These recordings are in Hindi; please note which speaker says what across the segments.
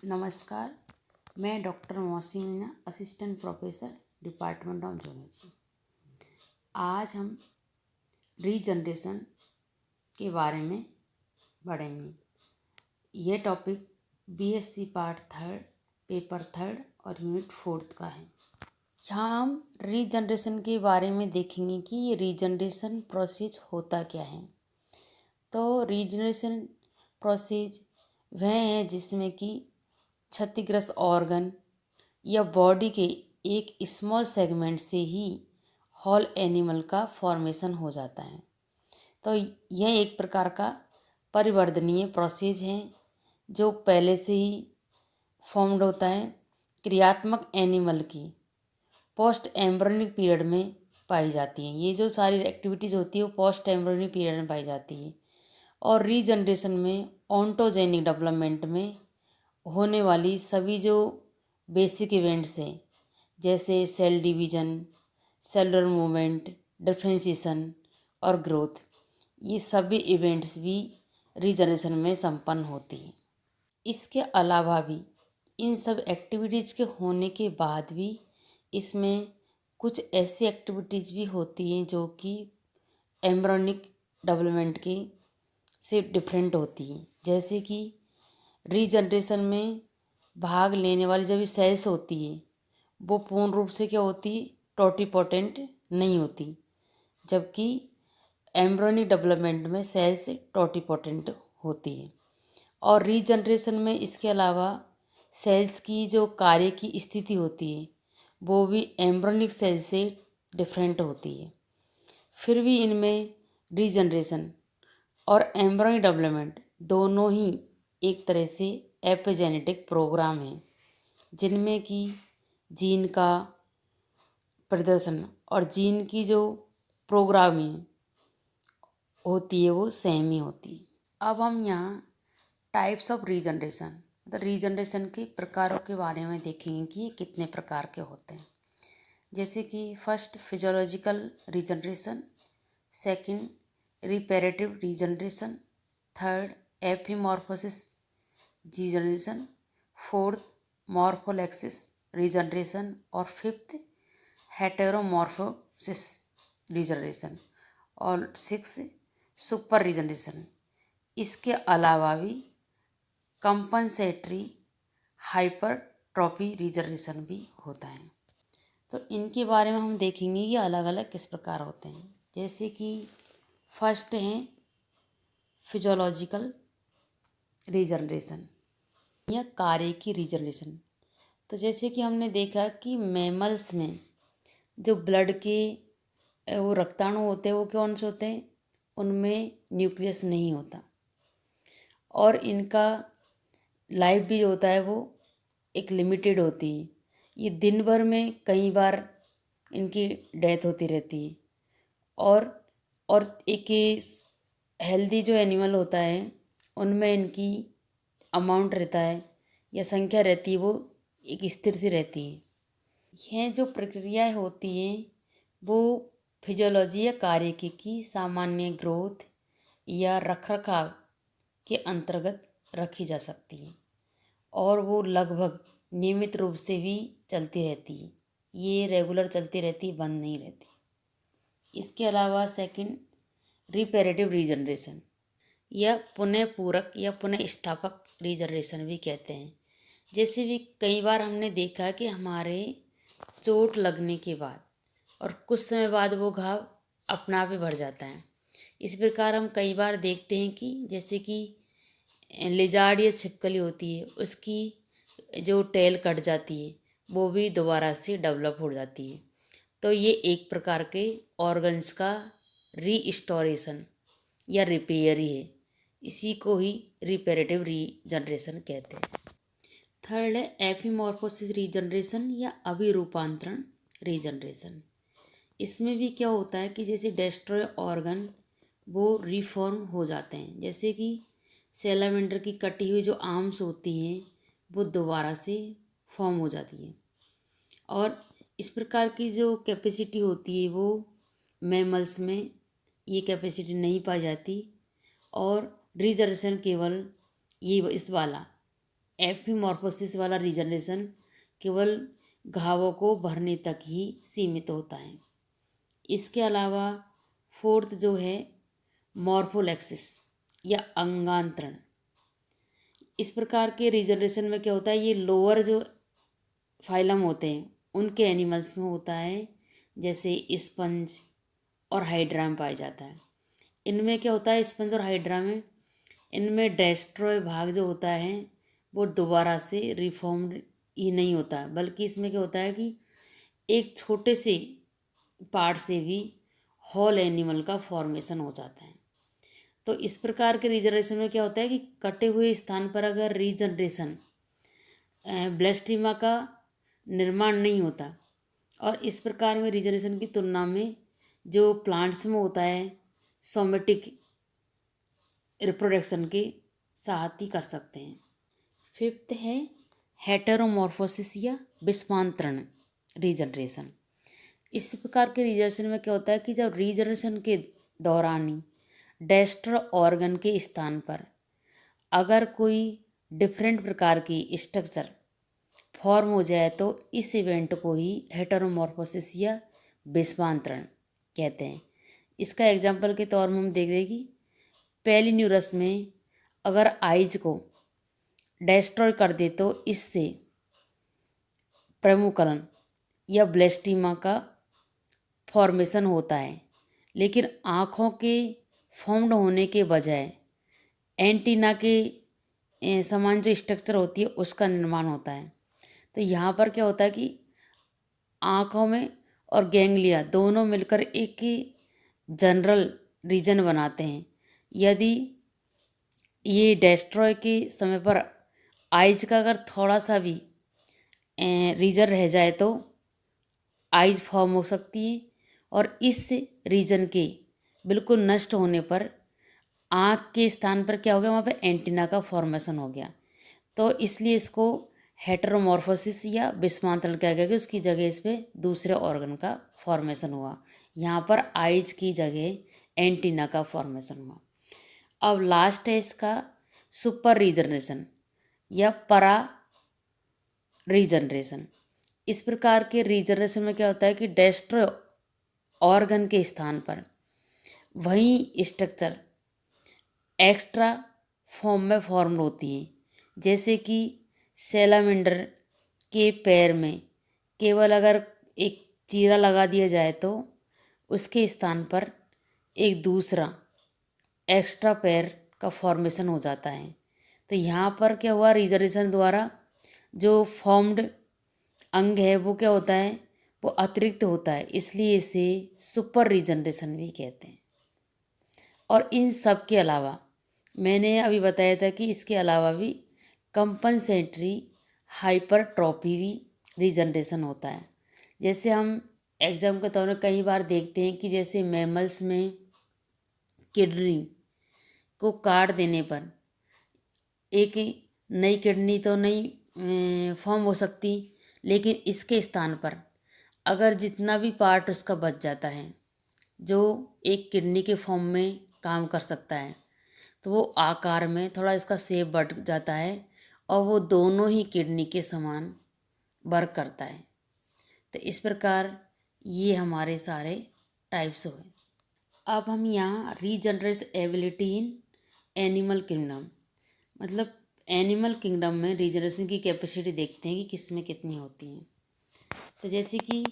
Speaker 1: नमस्कार। मैं डॉक्टर मौसी Meena, assistant professor, department of zoology. आज हम रीजनरेशन के बारे में पढ़ेंगे। यह टॉपिक बीएससी पार्ट 3 पेपर 3 और यूनिट 4 का है। यहाँ हम रीजनरेशन के बारे में देखेंगे कि ये रीजनरेशन प्रोसेस होता क्या है। तो रीजनरेशन प्रोसेस वह है जिसमें कि क्षतिग्रस्त ऑर्गन या बॉडी के एक स्मॉल सेगमेंट से ही होल एनिमल का फॉर्मेशन हो जाता है। तो यह एक प्रकार का परिवर्धनीय प्रोसेस है जो पहले से ही फॉर्म्ड होता है। क्रियात्मक एनिमल की पोस्ट एम्ब्रियोनिक पीरियड में पाई जाती हैं। ये जो सारी एक्टिविटीज़ होती है वो पोस्ट एम्ब्रियोनिक पीरियड में पाई जाती है। और रीजनरेशन में ऑन्टोजेनिक डेवलपमेंट में होने वाली सभी जो बेसिक इवेंट्स हैं, जैसे cell division, cellular movement, differentiation और ग्रोथ, ये सभी इवेंट्स भी रीजनरेशन में संपन्न होती हैं। इसके अलावा भी इन सब एक्टिविटीज़ के होने के बाद भी इसमें कुछ ऐसी एक्टिविटीज़ भी होती हैं जो कि एम्ब्रियोनिक डेवलपमेंट के से डिफरेंट होती हैं। जैसे कि रीजनरेशन में भाग लेने वाली जब सेल्स होती है वो पूर्ण रूप से क्या होती, टोटिपोटेंट नहीं होती, जबकि एम्ब्रियोनिक डेवलपमेंट में सेल्स टोटिपोटेंट होती है। और रीजनरेशन में इसके अलावा सेल्स की जो कार्य की स्थिति होती है वो भी एम्ब्रियोनिक सेल से डिफरेंट होती है। फिर भी इनमें रीजनरेशन और एम्ब्रियोनिक डेवलपमेंट दोनों ही एक तरह से एपिजेनेटिक प्रोग्राम हैं, जिनमें कि जीन का प्रदर्शन और जीन की जो प्रोग्रामिंग होती है वो सेम ही होती है। अब हम यहाँ टाइप्स ऑफ रीजनरेशन, मतलब रीजनरेशन के प्रकारों के बारे में देखेंगे कि ये कितने प्रकार के होते हैं। जैसे कि first physiological regeneration, second reparative regeneration, third epimorphosis regeneration, fourth morphallaxis regeneration और फिफ्थ हेटेरोमॉर्फोसिस रीजनरेशन और सिक्स सुपर रीजनरेशन। इसके अलावा भी कंपनसेटरी हाइपरट्रॉफी रीजनरेशन भी होता है। तो इनके बारे में हम देखेंगे कि अलग अलग किस प्रकार होते हैं। जैसे कि फर्स्ट है फिजियोलॉजिकल रीजनरेशन या कार्य की रीजनरेशन। तो जैसे कि हमने देखा कि मैमल्स में जो ब्लड के वो रक्ताणु होते हैं वो कौन से होते हैं, उनमें न्यूक्लियस नहीं होता और इनका लाइफ भी होता है वो एक लिमिटेड होती है। ये दिन भर में कई बार इनकी डेथ होती रहती है। और एक हेल्दी जो एनिमल होता है उनमें इनकी अमाउंट रहता है या संख्या रहती है वो एक स्थिर सी रहती है। यह जो प्रक्रियाएं होती हैं वो फिजियोलॉजी या कार्यकी की सामान्य ग्रोथ या रखरखाव के अंतर्गत रखी जा सकती है और वो लगभग नियमित रूप से भी चलती रहती है। ये रेगुलर चलती रहती, बंद नहीं रहती। इसके अलावा सेकंड रिपेरेटिव रीजनरेशन या पुनः पूरक या पुनः स्थापक रीजनरेशन भी कहते हैं। जैसे भी कई बार हमने देखा कि हमारे चोट लगने के बाद और कुछ समय बाद वो घाव अपना आप ही भर जाता है। इस प्रकार हम कई बार देखते हैं कि जैसे कि लिजार्ड या छिपकली होती है, उसकी जो टेल कट जाती है वो भी दोबारा से डेवलप हो जाती है। तो ये एक प्रकार के ऑर्गन्स का रीस्टोरेशन या रिपेयर ही है। इसी को ही रिपेरेटिव रीजनरेशन कहते हैं। थर्ड है एपिमॉर्फोसिस रीजनरेशन या अभिरूपांतरण रीजनरेशन। इसमें भी क्या होता है कि जैसे डेस्ट्रॉय ऑर्गन वो रिफॉर्म हो जाते हैं। जैसे कि सैलामेंडर की कटी हुई जो आर्म्स होती हैं वो दोबारा से फॉर्म हो जाती हैं। और इस प्रकार की जो कैपेसिटी होती है वो मैमल्स में ये कैपेसिटी नहीं पाई जाती और रीजनरेशन केवल ये इस वाला एपिमॉर्फोसिस वाला रीजनरेशन केवल घावों को भरने तक ही सीमित होता है। इसके अलावा फोर्थ जो है मॉर्फोलेक्सिस या अंगांतरण। इस प्रकार के रीजनरेशन में क्या होता है, ये लोअर जो फाइलम होते हैं उनके एनिमल्स में होता है, जैसे स्पंज और हाइड्रा में पाया जाता है। इनमें क्या होता है, स्पंज और हाइड्रा में इनमें डेस्ट्रॉय भाग जो होता है वो दोबारा से रिफॉर्म्ड ही नहीं होता, बल्कि इसमें क्या होता है कि एक छोटे से पार्ट से भी होल एनिमल का फॉर्मेशन हो जाता है। तो इस प्रकार के रीजनरेशन में क्या होता है कि कटे हुए स्थान पर अगर रीजनरेशन ब्लेस्टिमा का निर्माण नहीं होता, और इस प्रकार में रीजनरेशन की तुलना में जो प्लांट्स में होता है सोमेटिक रिप्रोडक्शन के साथ ही कर सकते हैं। फिफ्थ है हेटेरोमॉर्फोसिस या विस्मांतरण रीजनरेशन। इस प्रकार के रीजनरेशन में क्या होता है कि जब रीजनरेशन के दौरान ही डेस्टर ऑर्गन के स्थान पर अगर कोई डिफरेंट प्रकार की स्ट्रक्चर फॉर्म हो जाए तो इस इवेंट को ही हेटेरोमॉर्फोसिस या विस्मांतरण कहते हैं। इसका एग्जाम्पल के तौर में हम देख दें कि पेलिन्यूरस में अगर आइज को डेस्ट्रॉय कर दे तो इससे प्रमुकलन या ब्लेस्टिमा का फॉर्मेशन होता है, लेकिन आँखों के फॉर्म्ड होने के बजाय एंटीना के समान जो स्ट्रक्चर होती है उसका निर्माण होता है। तो यहाँ पर क्या होता है कि आँखों में और गैंग्लिया दोनों मिलकर एक ही जनरल रीजन बनाते हैं। यदि ये डेस्ट्रॉय के समय पर आइज का अगर थोड़ा सा भी रीजन रह जाए तो आइज फॉर्म हो सकती है, और इस रीजन के बिल्कुल नष्ट होने पर आँख के स्थान पर क्या हो गया, वहाँ पे एंटीना का फॉर्मेशन हो गया। तो इसलिए इसको हेटेरोमॉर्फोसिस या विस्मांतरण कहा गया कि उसकी जगह इस पर दूसरे ऑर्गन का फॉर्मेशन हुआ। यहाँ पर आइज की जगह एंटीना का फॉर्मेशन हुआ। अब लास्ट है इसका सुपर रीजनरेशन या परा रीजनरेशन। इस प्रकार के रीजनरेशन में क्या होता है कि डेस्ट्रॉय ऑर्गन के स्थान पर वही स्ट्रक्चर एक्स्ट्रा फॉर्म में फॉर्म होती है, जैसे कि सैलामेंडर के पैर में केवल अगर एक चीरा लगा दिया जाए तो उसके स्थान पर एक दूसरा एक्स्ट्रा पैर का फॉर्मेशन हो जाता है। तो यहाँ पर क्या हुआ, रीजनरेशन द्वारा जो फॉर्म्ड अंग है वो क्या होता है, वो अतिरिक्त होता है, इसलिए इसे सुपर रीजनरेशन भी कहते हैं। और इन सब के अलावा मैंने अभी बताया था कि इसके अलावा भी कंपनसेटरी हाइपरट्रॉफी भी रीजनरेशन होता है। जैसे हम एग्जाम के तौर में कई बार देखते हैं कि जैसे मैमल्स में किडनी को काट देने पर एक नई किडनी तो नहीं फॉर्म हो सकती, लेकिन इसके स्थान पर अगर जितना भी पार्ट उसका बच जाता है जो एक किडनी के फॉर्म में काम कर सकता है, तो वो आकार में थोड़ा इसका शेप बढ़ जाता है और वो दोनों ही किडनी के समान वर्क करता है। तो इस प्रकार ये हमारे सारे टाइप्स हुए। अब हम यहाँ रीजनरेस एबिलिटी इन एनिमल किंगडम, मतलब एनिमल किंगडम में रीजनरेशन की कैपेसिटी देखते हैं कि किस में कितनी होती है। तो जैसे कि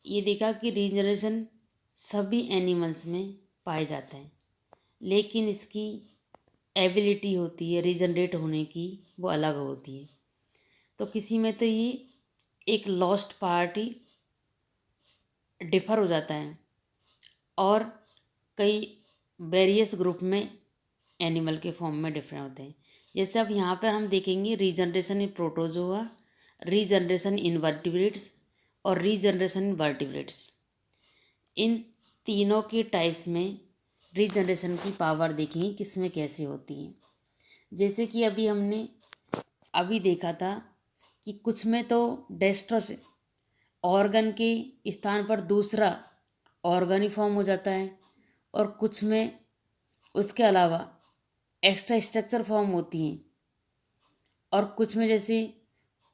Speaker 1: ये देखा कि रीजनरेशन सभी एनिमल्स में पाया जाता है, लेकिन इसकी एबिलिटी होती है रीजनरेट होने की वो अलग होती है। तो किसी में तो ये एक लॉस्ट पार्ट ही डिफर हो जाता है, और कई वेरियस ग्रुप में एनिमल के फॉर्म में डिफरेंट होते हैं। जैसे अब यहाँ पर हम देखेंगे regeneration in protozoa, regeneration in vertebrates और रीजनरेशन इन वर्टिब्रेट्स। इन तीनों के टाइप्स में रीजनरेशन की पावर देखेंगे किसमें कैसे होती है। जैसे कि अभी देखा था कि कुछ में तो डेस्ट्रस ऑर्गन के स्थान पर दूसरा ऑर्गन ही फॉर्म हो जाता है, और कुछ में उसके अलावा एक्स्ट्रा स्ट्रक्चर फॉर्म होती हैं, और कुछ में जैसे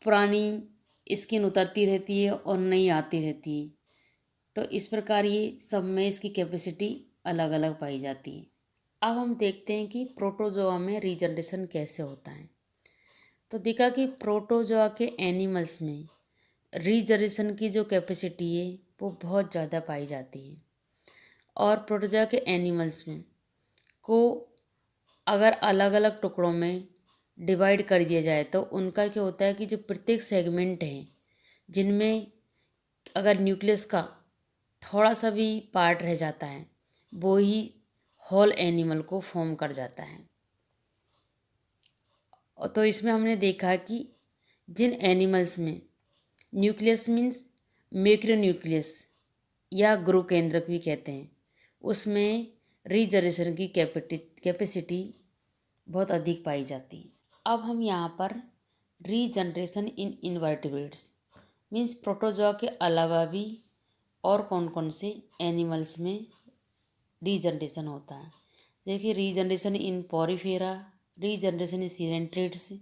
Speaker 1: पुरानी स्किन उतरती रहती है और नई आती रहती है। तो इस प्रकार ये सब में इसकी कैपेसिटी अलग अलग पाई जाती है। अब हम देखते हैं कि प्रोटोजोआ में रीजनरेशन कैसे होता है। तो देखा कि प्रोटोजोआ के एनिमल्स में रीजनरेशन की जो कैपेसिटी है वो बहुत ज़्यादा पाई जाती है। और प्रोटोजोआ के एनिमल्स में को अगर अलग अलग टुकड़ों में डिवाइड कर दिया जाए तो उनका क्या होता है कि जो प्रत्येक सेगमेंट है जिनमें अगर न्यूक्लियस का थोड़ा सा भी पार्ट रह जाता है वो ही होल एनिमल को फॉर्म कर जाता है। और तो इसमें हमने देखा कि जिन एनिमल्स में न्यूक्लियस मीन्स मैक्रोन्यूक्लियस या गुरु केंद्रक भी कहते हैं, उसमें रीजनरेशन की कैपेसिटी बहुत अधिक पाई जाती है। अब हम यहाँ पर regeneration in invertebrates means protozoa के अलावा भी और कौन कौन से एनिमल्स में रीजनरेशन होता है। देखिए, regeneration in Porifera, regeneration in coelenterates,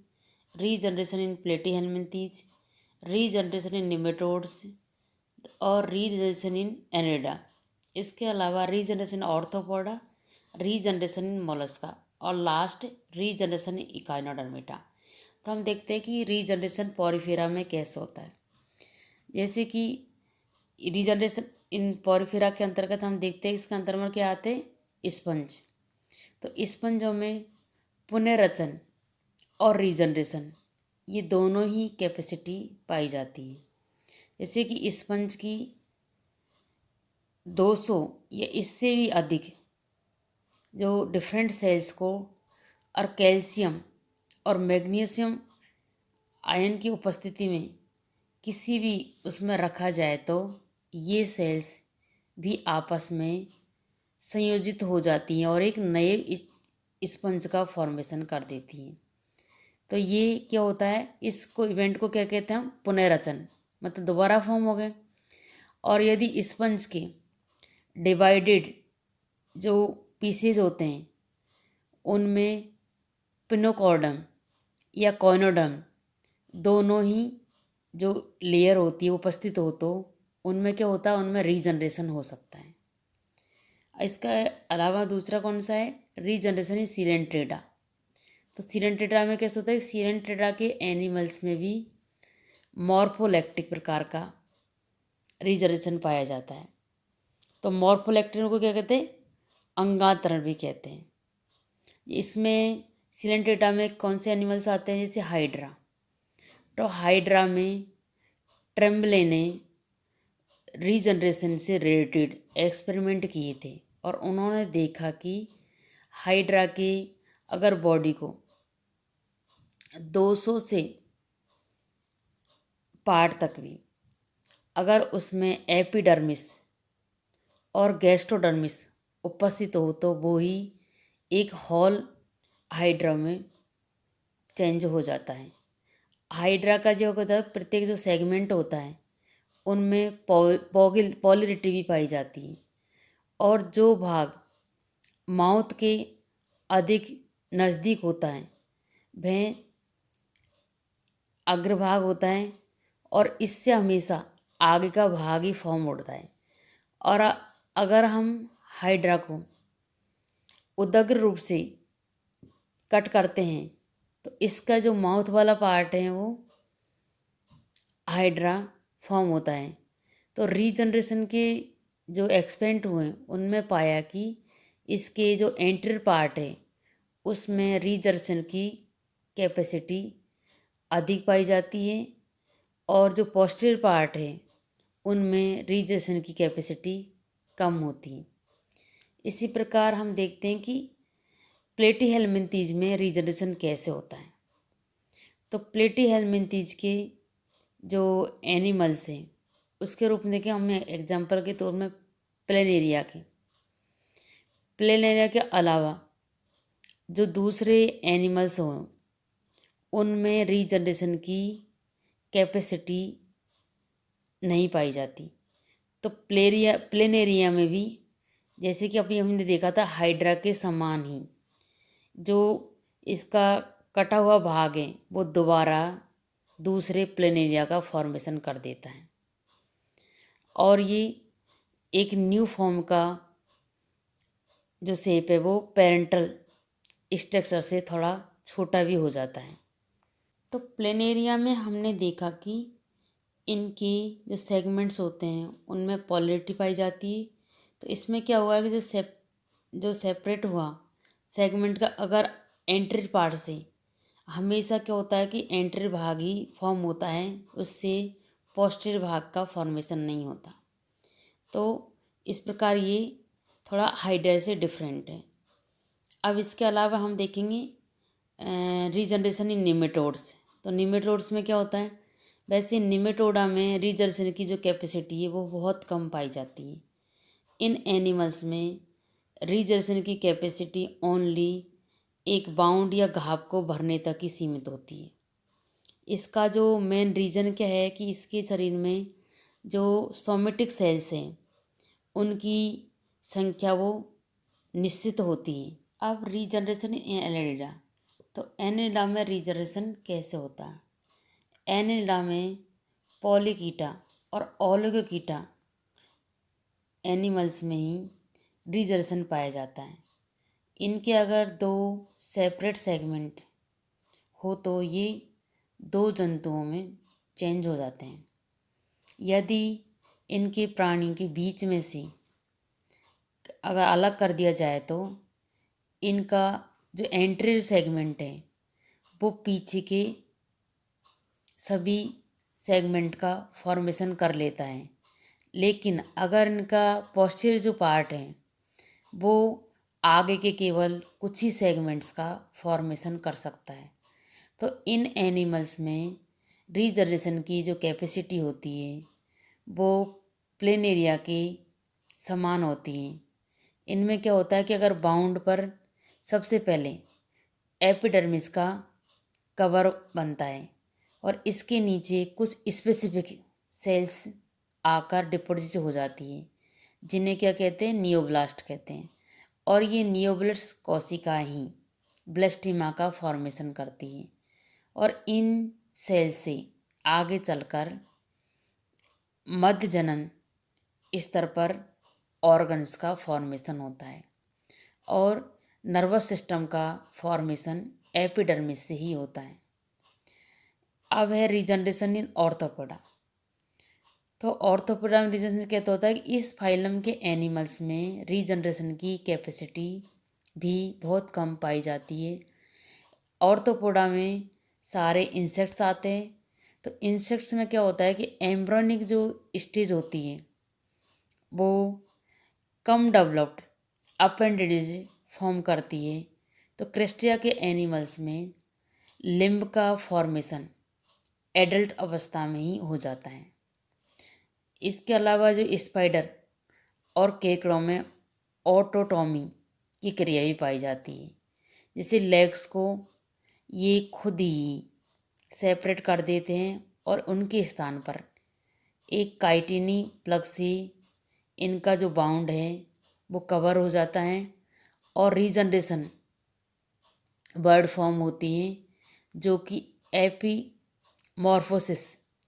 Speaker 1: regeneration in Platyhelminthes, regeneration in nematodes और रीजनरेशन इन एनिडा। इसके अलावा regeneration Arthropoda, regeneration in Mollusca और लास्ट रीजनरेशन इन इकाइनोडर्मेटा। तो हम देखते हैं कि रीजनरेशन पॉरीफेरा में कैसे होता है। जैसे कि रीजनरेशन इन पॉरीफेरा के अंतर्गत हम देखते हैं इसके अंतर्गत क्या आते हैं, स्पंज। तो स्पंजों में पुनर्रचन और रीजनरेशन ये दोनों ही कैपेसिटी पाई जाती है। जैसे कि स्पंज की 200 या इससे भी अधिक जो डिफरेंट सेल्स को और कैल्शियम और मैग्नीशियम आयन की उपस्थिति में किसी भी उसमें रखा जाए तो ये सेल्स भी आपस में संयोजित हो जाती हैं और एक नए स्पंज का फॉर्मेशन कर देती हैं। तो ये क्या होता है, इसको इवेंट को क्या कहते हैं हम, पुनर्रचन, मतलब दोबारा फॉर्म हो गए। और यदि स्पंज के डिवाइडेड जो पीसेज होते हैं उनमें पिनोकॉर्डम या कॉइनोडर्म दोनों ही जो लेयर होती है उपस्थित हो तो उनमें क्या होता है, उनमें रीजनरेशन हो सकता है। इसका अलावा दूसरा कौन सा है, रीजनरेशन इज सीरेंट्रेटा। तो सीरेंट्रेटा में कैसे होता है, सीरेंट्रेटा के एनिमल्स में भी मॉर्फोलैक्टिक प्रकार का रीजनरेशन पाया जाता है। तो मॉर्फोलैक्टिक को क्या कहते हैं, अंगांतरण भी कहते हैं। इसमें सीरेंट्रेटा में कौन से एनिमल्स आते हैं, जैसे हाइड्रा। तो हाइड्रा में ट्रेम्बले ने रीजनरेशन से रिलेटेड एक्सपेरिमेंट किए थे और उन्होंने देखा कि हाइड्रा के अगर बॉडी को 200 से पार्ट तक भी अगर उसमें एपिडर्मिस और गैस्ट्रोडर्मिस उपस्थित हो तो वो ही एक हॉल हाइड्रा में चेंज हो जाता है। हाइड्रा का जो होता है प्रत्येक जो सेगमेंट होता है उनमें पॉलिरिटी भी पाई जाती है और जो भाग माउथ के अधिक नज़दीक होता है वह अग्रभाग होता है और इससे हमेशा आगे का भाग ही फॉर्म होता है। और अगर हम हाइड्रा को उदग्र रूप से कट करते हैं तो इसका जो माउथ वाला पार्ट है वो हाइड्रा फॉर्म होता है। तो रीजनरेशन के जो एक्सपेरिमेंट हुए उनमें पाया कि इसके जो एंटीरियर पार्ट है उसमें रीजनरेशन की कैपेसिटी अधिक पाई जाती है और जो पोस्टीरियर पार्ट है उनमें रीजनरेशन की कैपेसिटी कम होती है। इसी प्रकार हम देखते हैं कि प्लेटीहेल्मिन्थीज में रीजनरेशन कैसे होता है। तो प्लेटीहेल्मिन्थीज के जो एनिमल्स हैं उसके रूप में देखें हमने एग्जाम्पल के तौर में प्लेनेरिया के अलावा जो दूसरे एनिमल्स हों उनमें रीजनरेशन की कैपेसिटी नहीं पाई जाती। तो प्लेनेरिया में भी जैसे कि अभी हमने देखा था हाइड्रा के समान ही जो इसका कटा हुआ भाग है वो दोबारा दूसरे प्लेनेरिया का फॉर्मेशन कर देता है और ये एक न्यू फॉर्म का जो शेप है वो पेरेंटल स्ट्रक्चर से थोड़ा छोटा भी हो जाता है। तो प्लेनेरिया में हमने देखा कि इनकी जो सेगमेंट्स होते हैं उनमें पोलैरिटी पाई जाती है। तो इसमें क्या हुआ है कि जो सेपरेट हुआ सेगमेंट का अगर एंट्री पार्ट से हमेशा क्या होता है कि एंट्री भाग ही फॉर्म होता है, उससे पोस्टीरियर भाग का फॉर्मेशन नहीं होता। तो इस प्रकार ये थोड़ा हाइडर से डिफरेंट है। अब इसके अलावा हम देखेंगे रीजनरेशन इन निमेटोड्स। तो निमेटोड्स में क्या होता है, वैसे निमेटोडा में रीजनरेशन की जो कैपेसिटी है वो बहुत कम पाई जाती है। इन एनिमल्स में रीजनरेशन की कैपेसिटी ओनली एक बाउंड या घाव को भरने तक ही सीमित होती है। इसका जो मेन रीज़न क्या है कि इसके शरीर में जो सोमेटिक सेल्स हैं उनकी संख्या वो निश्चित होती है। अब रीजनरेशन इन एनेलिडा। तो एनेलिडा में रीजनरेशन कैसे होता है? एनेलिडा में पॉलीकीटा और ओलिगोकीटा एनिमल्स में ही रीजनरेशन पाया जाता है। इनके अगर दो सेपरेट सेगमेंट हो तो ये दो जंतुओं में चेंज हो जाते हैं। यदि इनके प्राणी के बीच में से अगर अलग कर दिया जाए तो इनका जो एंट्री सेगमेंट है वो पीछे के सभी सेगमेंट का फॉर्मेशन कर लेता है, लेकिन अगर इनका पोस्टीरियर जो पार्ट है वो आगे के केवल कुछ ही सेगमेंट्स का फॉर्मेशन कर सकता है। तो इन एनिमल्स में रीजनरेशन की जो कैपेसिटी होती है वो प्लेनेरिया के समान होती है। इनमें क्या होता है कि अगर बाउंड पर सबसे पहले एपिडर्मिस का कवर बनता है और इसके नीचे कुछ स्पेसिफिक सेल्स आकर डिपॉजिट हो जाती है, जिन्हें क्या कहते हैं, नियोब्लास्ट कहते हैं। और ये नियोब्लास्ट कोशिका ही ब्लास्टिमा का फॉर्मेशन करती है और इन सेल से आगे चलकर मध्य जनन स्तर पर ऑर्गन्स का फॉर्मेशन होता है और नर्वस सिस्टम का फॉर्मेशन एपिडर्मिस से ही होता है। अब है रीजनरेशन इन ऑर्थोपोडा। तो ऑर्थोपोडा में रीजनरेशन कहते होता है कि इस फाइलम के एनिमल्स में रीजनरेशन की कैपेसिटी भी बहुत कम पाई जाती है। ऑर्थोपोडा में सारे इंसेक्ट्स आते हैं। तो इंसेक्ट्स में क्या होता है कि एम्ब्रॉनिक जो स्टेज होती है वो कम डेवलप्ड अपेंडिज फॉर्म करती है। तो क्रेस्टिया के एनिमल्स में लिम्ब का फॉर्मेशन एडल्ट अवस्था में ही हो जाता है। इसके अलावा जो स्पाइडर और केकड़ों में ऑटोटॉमी की क्रिया भी पाई जाती है। जैसे लेग्स को ये खुद ही सेपरेट कर देते हैं और उनके स्थान पर एक काइटिनी प्लग से इनका जो बाउंड है वो कवर हो जाता है और रीजनरेशन बर्ड फॉर्म होती है जो कि एपीमॉर्फोसिस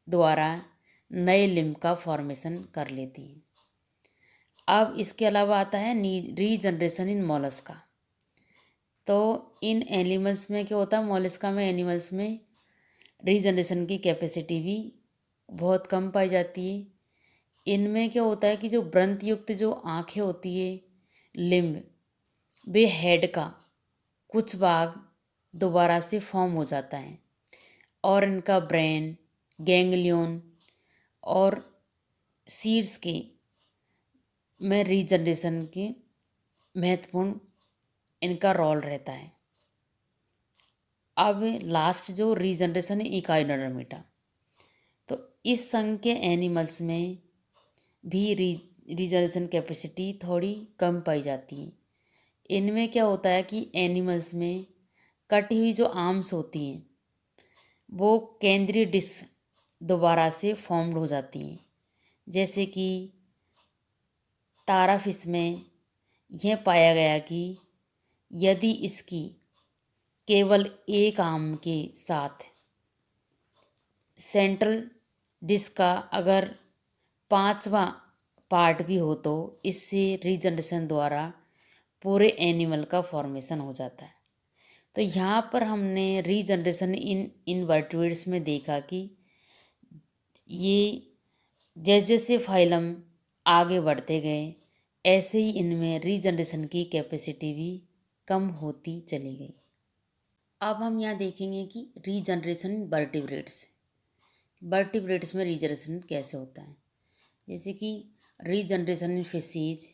Speaker 1: द्वारा नए लिम्ब का फॉर्मेशन कर लेती है। अब इसके अलावा आता है रीजनरेशन इन मोलस्का। तो इन एनिमल्स में क्या होता है, मोलस्का में एनिमल्स में रीजनरेशन की कैपेसिटी भी बहुत कम पाई जाती है। इनमें क्या होता है कि जो व्रंत युक्त जो आँखें होती है लिम्ब, वे हेड का कुछ भाग दोबारा से फॉर्म हो जाता है और इनका ब्रेन, गैंग्लियन और सीड्स के में रीजनरेशन की महत्वपूर्ण इनका रोल रहता है। अब लास्ट जो रीजनरेशन है इकाइनोडर्मिटा। तो इस संघ के एनिमल्स में भी रीजनरेशन कैपेसिटी थोड़ी कम पाई जाती है। इनमें क्या होता है कि एनिमल्स में कटी हुई जो आर्म्स होती हैं वो केंद्रीय डिस्क दोबारा से फॉर्म्ड हो जाती हैं। जैसे कि ताराफिश में यह पाया गया कि यदि इसकी केवल एक आर्म के साथ सेंट्रल डिस्क का अगर 5वां पार्ट भी हो तो इससे रीजनरेशन द्वारा पूरे एनिमल का फॉर्मेशन हो जाता है। तो यहाँ पर हमने रीजनरेशन इन इनवर्टिब्रेट्स में देखा कि ये जैसे जैसे फाइलम आगे बढ़ते गए ऐसे ही इनमें रीजनरेशन की कैपेसिटी भी कम होती चली गई। अब हम यहाँ देखेंगे कि रीजनरेशन इन वर्टिब्रेट्स में रीजनरेशन कैसे होता है। जैसे कि regeneration in fishes,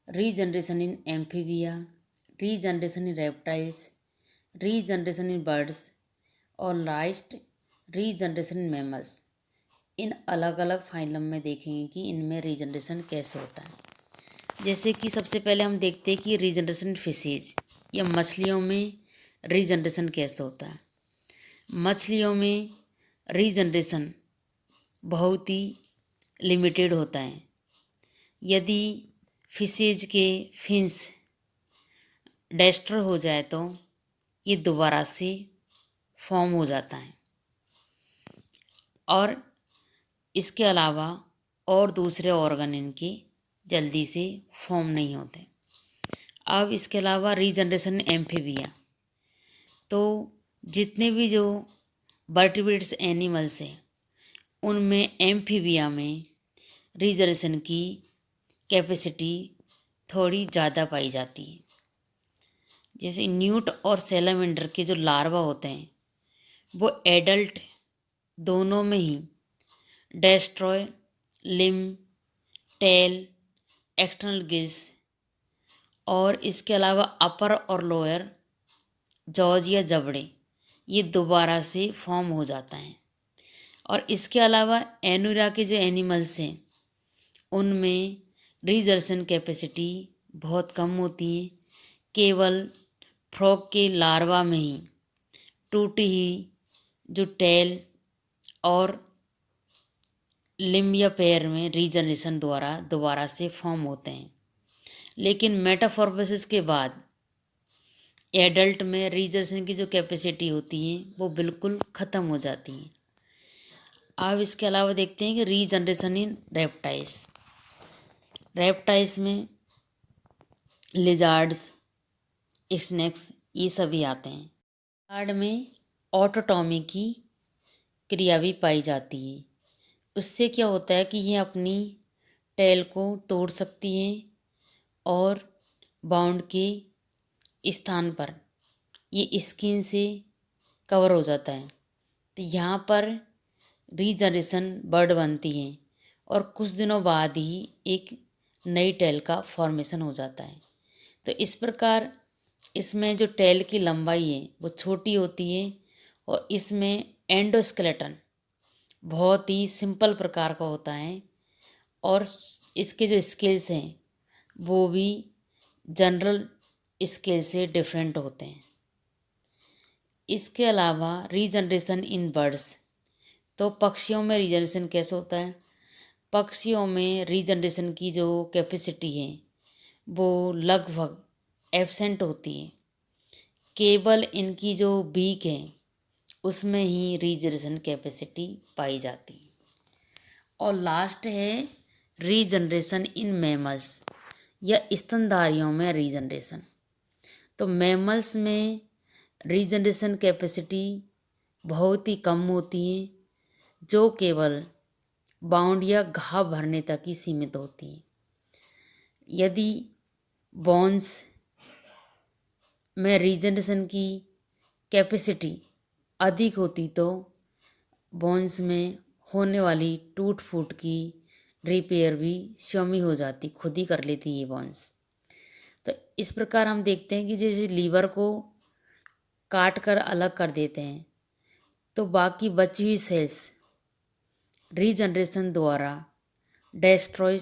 Speaker 1: regeneration in amphibia, regeneration in reptiles, regeneration in birds और लास्ट रीजनरेशन इन मैमल्स। इन अलग अलग फाइलम में देखेंगे कि इनमें रीजनरेशन कैसे होता है। जैसे कि सबसे पहले हम देखते हैं कि रीजनरेशन इन फिशेज या मछलियों में रीजनरेशन कैसे होता है। मछलियों में रीजनरेशन बहुत ही लिमिटेड होता है। यदि फिशेज के फिन्स डेस्ट्रॉय हो जाए तो ये दोबारा से फॉर्म हो जाता है और इसके अलावा और दूसरे ऑर्गन इनके जल्दी से फॉर्म नहीं होते। अब इसके अलावा रीजनरेशन एम्फीबिया, तो जितने भी जो वर्टिब्रेट्स एनिमल्स हैं उनमें एम्फीबिया में रीजनरेशन की कैपेसिटी थोड़ी ज़्यादा पाई जाती है। जैसे न्यूट और सैलामेंडर के जो लार्वा होते हैं वो एडल्ट दोनों में ही destroy, limb, tail, external gills और इसके अलावा अपर और लोअर जॉज या जबड़े ये दोबारा से फॉर्म हो जाता है। और इसके अलावा एनुरा के जो एनिमल्स हैं उनमें रीजनरेशन कैपेसिटी बहुत कम होती है। केवल फ्रॉग के लार्वा में ही टूटी हुई जो टेल और लिम्ब या पैर में रीजनरेशन द्वारा दोबारा से फॉर्म होते हैं। लेकिन मेटामॉर्फोसिस के बाद एडल्ट में रीजनरेशन की जो कैपेसिटी होती है वो बिल्कुल ख़त्म हो जाती है। अब इसके अलावा देखते हैं कि रीजनरेशन इन रेप्टाइल्स में लिजार्ड्स, स्नेक्स ये सभी आते हैं। लिजार्ड में ऑटोटॉमी की क्रिया भी पाई जाती है। उससे क्या होता है कि ये अपनी टेल को तोड़ सकती हैं और बाउंड के स्थान पर ये स्किन से कवर हो जाता है। तो यहाँ पर रीजनरेशन बर्ड बनती है और कुछ दिनों बाद ही एक नई टेल का फॉर्मेशन हो जाता है। तो इस प्रकार इसमें जो टेल की लंबाई है वो छोटी होती है और इसमें एंडोस्केलेटन बहुत ही सिंपल प्रकार का होता है और इसके जो स्केल्स हैं वो भी जनरल स्केल से डिफरेंट होते हैं। इसके अलावा रीजनरेशन इन बर्ड्स, तो पक्षियों में रीजनरेशन कैसे होता है। पक्षियों में रीजनरेशन की जो कैपेसिटी है वो लगभग एब्सेंट होती है। केवल इनकी जो बीक है उसमें ही रीजनरेशन कैपेसिटी पाई जाती है। और लास्ट है रीजनरेशन इन मैमल्स या स्तनधारियों में रीजनरेशन। तो मैमल्स में रीजनरेशन कैपेसिटी बहुत ही कम होती है जो केवल बाउंड या घाव भरने तक ही सीमित होती है। यदि बोन्स में रीजनरेशन की कैपेसिटी अधिक होती तो बोन्स में होने वाली टूट फूट की रिपेयर भी स्वयं हो जाती, खुद ही कर लेती ये बोन्स। तो इस प्रकार हम देखते हैं कि जैसे लीवर को काट कर अलग कर देते हैं तो बाकी बची हुई सेल्स रीजनरेशन द्वारा डेस्ट्रॉय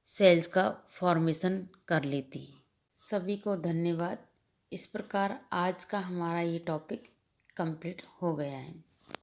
Speaker 1: सेल्स का फॉर्मेशन कर लेती है। सभी को धन्यवाद। इस प्रकार आज का हमारा ये टॉपिक कंप्लीट हो गया है।